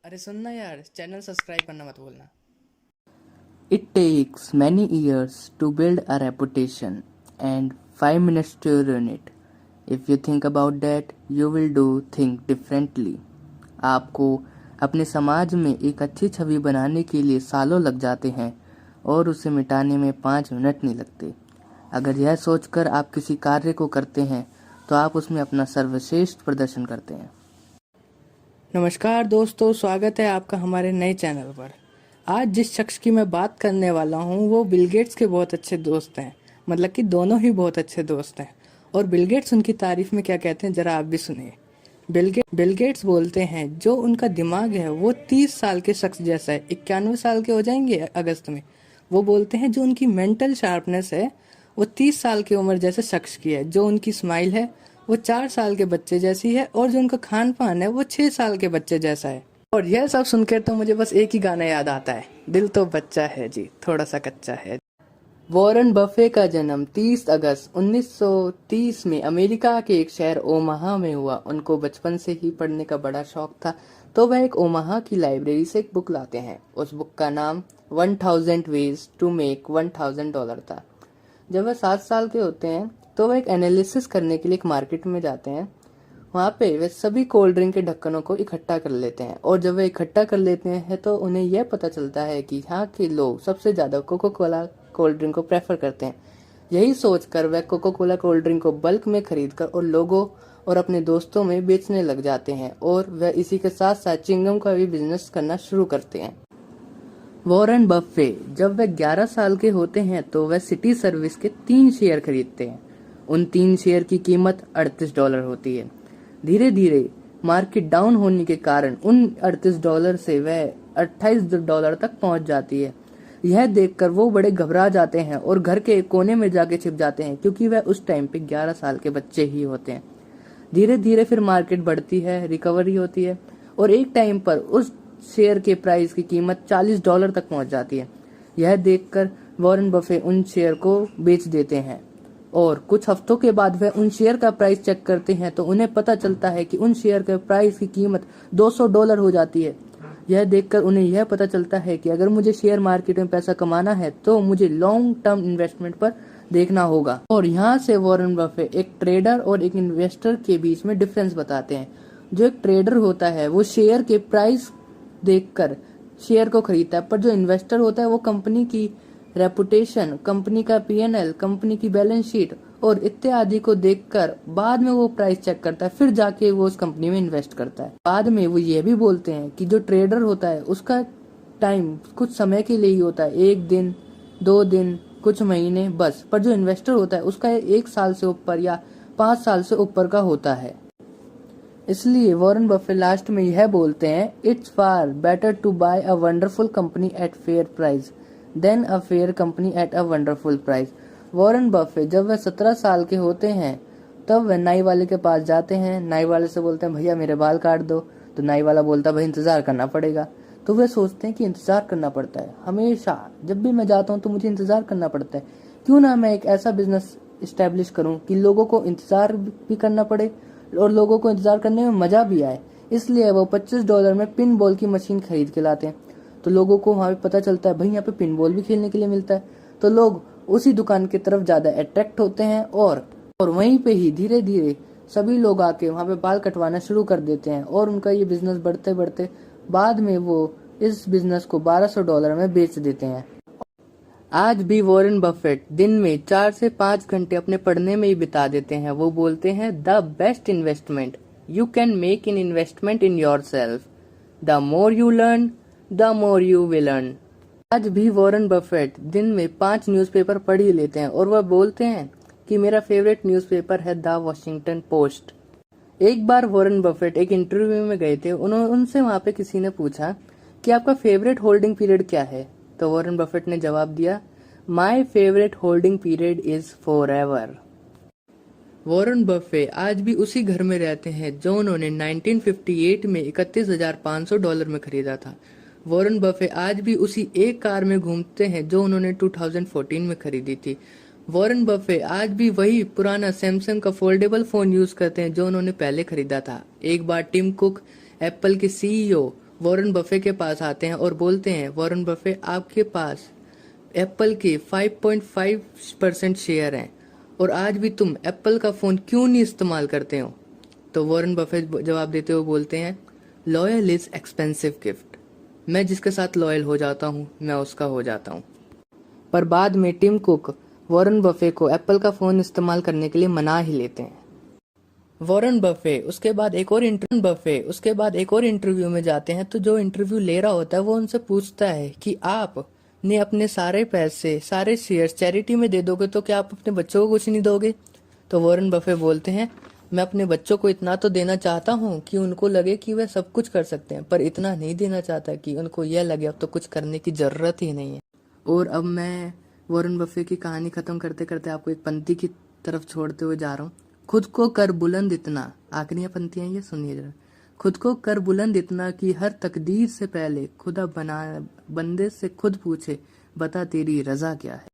अरे सुनना यार, चैनल सब्सक्राइब करना मत भूलना। It takes many years to build a reputation and 5 minutes to ruin it. If you think about that, you will do think differently. आपको अपने समाज में एक अच्छी छवि बनाने के लिए सालों लग जाते हैं और उसे मिटाने में 5 मिनट नहीं लगते। अगर यह सोचकर आप किसी कार्य को करते हैं तो आप उसमें अपना सर्वश्रेष्ठ प्रदर्शन करते हैं। नमस्कार दोस्तों, स्वागत है आपका हमारे नए चैनल पर। आज जिस शख्स की मैं बात करने वाला हूँ वो बिल गेट्स के बहुत अच्छे दोस्त हैं। मतलब कि दोनों ही बहुत अच्छे दोस्त हैं। और बिल गेट्स उनकी तारीफ में क्या कहते हैं जरा आप भी सुनिए। बिल गेट्स बोलते हैं जो उनका दिमाग है वो 30 साल के शख्स जैसा है। 91 साल के हो जाएंगे अगस्त में। वो बोलते हैं जो उनकी मेंटल शार्पनेस है वो 30 साल की उम्र जैसे शख्स की है। जो उनकी स्माइल है वो 4 साल के बच्चे जैसी है और जो उनका खान पान है वो 6 साल के बच्चे जैसा है। और यह सब सुनकर तो मुझे बस एक ही गाना याद आता है, दिल तो बच्चा है जी, थोड़ा सा कच्चा है। वॉरेन बफे का जन्म 30 अगस्त 1930 में अमेरिका के एक शहर ओमाहा में हुआ। उनको बचपन से ही पढ़ने का बड़ा शौक था, तो वह एक ओमाहा की लाइब्रेरी से एक बुक लाते हैं। उस बुक का नाम 1000 वेज टू मेक $1000 था। जब वह 7 साल के होते हैं तो वह एक एनालिसिस करने के लिए एक मार्केट में जाते हैं। वहाँ पे वे सभी कोल्ड ड्रिंक के ढक्कनों को इकट्ठा कर लेते हैं और जब वे इकट्ठा कर लेते हैं तो उन्हें यह पता चलता है कि यहाँ के लोग सबसे ज़्यादा कोको कोला कोल्ड ड्रिंक को प्रेफर करते हैं। यही सोचकर वह कोको कोला कोल्ड ड्रिंक को बल्क में खरीदकर और लोगों और अपने दोस्तों में बेचने लग जाते हैं और वह इसी के साथ साथ चिंगम का भी बिजनेस करना शुरू करते हैं। वॉरेन बफे जब वह 11 साल के होते हैं तो वह सिटी सर्विस के 3 शेयर खरीदते हैं। उन 3 शेयर की कीमत $38 होती है। धीरे धीरे मार्केट डाउन होने के कारण उन $38 से वह $28 तक पहुंच जाती है। यह देखकर वो बड़े घबरा जाते हैं और घर के एक कोने में जाके छिप जाते हैं, क्योंकि वह उस टाइम पे 11 साल के बच्चे ही होते हैं। धीरे धीरे फिर मार्केट बढ़ती है, रिकवरी होती है और एक टाइम पर उस शेयर के प्राइस की कीमत $40 तक पहुंच जाती है। यह देखकर वॉरेन बफे उन शेयर को बेच देते हैं और कुछ हफ्तों के बाद वह उन शेयर का प्राइस चेक करते हैं तो उन्हें पता चलता है कि उन शेयर के प्राइस की कीमत $200 हो जाती है। यह देखकर उन्हें यह पता चलता है कि अगर मुझे शेयर मार्केट में पैसा कमाना है तो मुझे लॉन्ग टर्म इन्वेस्टमेंट पर देखना होगा। और यहाँ से वॉरेन बफे एक ट्रेडर और एक इन्वेस्टर के बीच में डिफरेंस बताते हैं। जो एक ट्रेडर होता है वो शेयर के प्राइस देखकर शेयर को खरीदता है, पर जो इन्वेस्टर होता है वो कंपनी की रेपुटेशन, कंपनी का P&L, कंपनी की बैलेंस शीट और इत्यादि को देखकर बाद में वो प्राइस चेक करता है, फिर जाके वो उस कंपनी में इन्वेस्ट करता है। बाद में वो ये भी बोलते हैं कि जो ट्रेडर होता है उसका टाइम कुछ समय के लिए ही होता है, 1 दिन 2 दिन कुछ महीने बस, पर जो इन्वेस्टर होता है उसका 1 साल से ऊपर या 5 साल से ऊपर का होता है। इसलिए वॉरेन बफे लास्ट में यह बोलते हैं, it's far better to buy a wonderful company at fair price than a fair company at a wonderful price. Warren Buffett जब वह 17 साल के होते हैं तब वह नाई वाले के पास जाते हैं। नाई वाले से बोलते हैं भैया मेरे बाल काट दो। तो नाई वाला बोलता है भाई इंतजार करना पड़ेगा। तो वे सोचते हैं कि इंतजार करना पड़ता है, हमेशा जब भी मैं जाता हूँ तो मुझे इंतजार करना पड़ता है, क्यों ना मैं एक ऐसा बिजनेस इस्टेब्लिश करूँ कि लोगों को इंतजार भी करना पड़े और लोगों को इंतजार करने में मजा भी आए। इसलिए वो $25 में पिन बॉल की मशीन खरीद के लाते हैं। तो लोगों को वहाँ पे पता चलता है भाई यहाँ पे पिन बॉल भी खेलने के लिए मिलता है, तो लोग उसी दुकान की तरफ ज्यादा अट्रैक्ट होते हैं और वहीं पे ही धीरे धीरे सभी लोग आके वहाँ पे बाल कटवाना शुरू कर देते हैं और उनका ये बिजनेस बढ़ते बढ़ते बाद में वो इस बिजनेस को $1200 में बेच देते हैं। आज भी वॉरेन बफेट दिन में 4 से 5 घंटे अपने पढ़ने में ही बिता देते हैं। वो बोलते हैं the best investment you can make in investment in your self. The more you learn the more you will earn. आज भी वॉरेन बफेट दिन में 5 न्यूज़पेपर पढ़ ही लेते हैं और वह बोलते हैं कि मेरा फेवरेट न्यूज़पेपर है द वॉशिंगटन पोस्ट। एक बार वॉरेन बफेट एक इंटरव्यू में गए थे। उनसे वहाँ पे किसी ने पूछा कि आपका फेवरेट होल्डिंग पीरियड क्या है, तो वॉरेन बफेट ने जवाब दिया, my favourite holding period is forever. Warren Buffett आज भी उसी घर में रहते हैं जो उन्होंने 1958 में $31,500 में खरीदा था। वॉरेन बफे आज भी उसी एक कार में घूमते हैं जो उन्होंने 2014 में खरीदी थी। वॉरेन बफे आज भी वही पुराना सैमसंग का फोल्डेबल फोन यूज करते हैं जो उन्होंने पहले खरीदा था। एक बार टिम कुक, एप्पल के CEO वॉरेन बफे के पास आते हैं और बोलते हैं, वॉरेन बफे आपके पास एप्पल के 5.5% शेयर हैं और आज भी तुम एप्पल का फ़ोन क्यों नहीं इस्तेमाल करते हो? तो वॉरेन बफेट जवाब देते हुए बोलते हैं, लॉयल इज़ एक्सपेंसिव गिफ्ट। मैं जिसके साथ लॉयल हो जाता हूँ मैं उसका हो जाता हूँ। पर बाद में टिम कुक वॉरेन बफे को एप्पल का फ़ोन इस्तेमाल करने के लिए मना ही लेते हैं। वॉरेन बफे उसके बाद एक और इंटरव्यू में जाते हैं, तो जो इंटरव्यू ले रहा होता है वो उनसे पूछता है कि आप ने अपने सारे पैसे, सारे शेयर्स चैरिटी में दे दोगे तो क्या आप अपने बच्चों को कुछ नहीं दोगे? तो वॉरेन बफे बोलते हैं, मैं अपने बच्चों को इतना तो देना चाहता हूँ कि उनको लगे कि वे सब कुछ कर सकते हैं, पर इतना नहीं देना चाहता कि उनको यह लगे अब तो कुछ करने की ज़रूरत ही नहीं है। और अब मैं वॉरेन बफे की कहानी ख़त्म करते करते आपको एक पंक्ति की तरफ छोड़ते हुए जा रहा हूँ। खुद को कर बुलंद इतना, आखिरी पंक्तियाँ ये सुनिए जरा। खुद को कर बुलंद इतना कि हर तकदीर से पहले खुदा बना बंदे से खुद पूछे, बता तेरी रजा क्या है।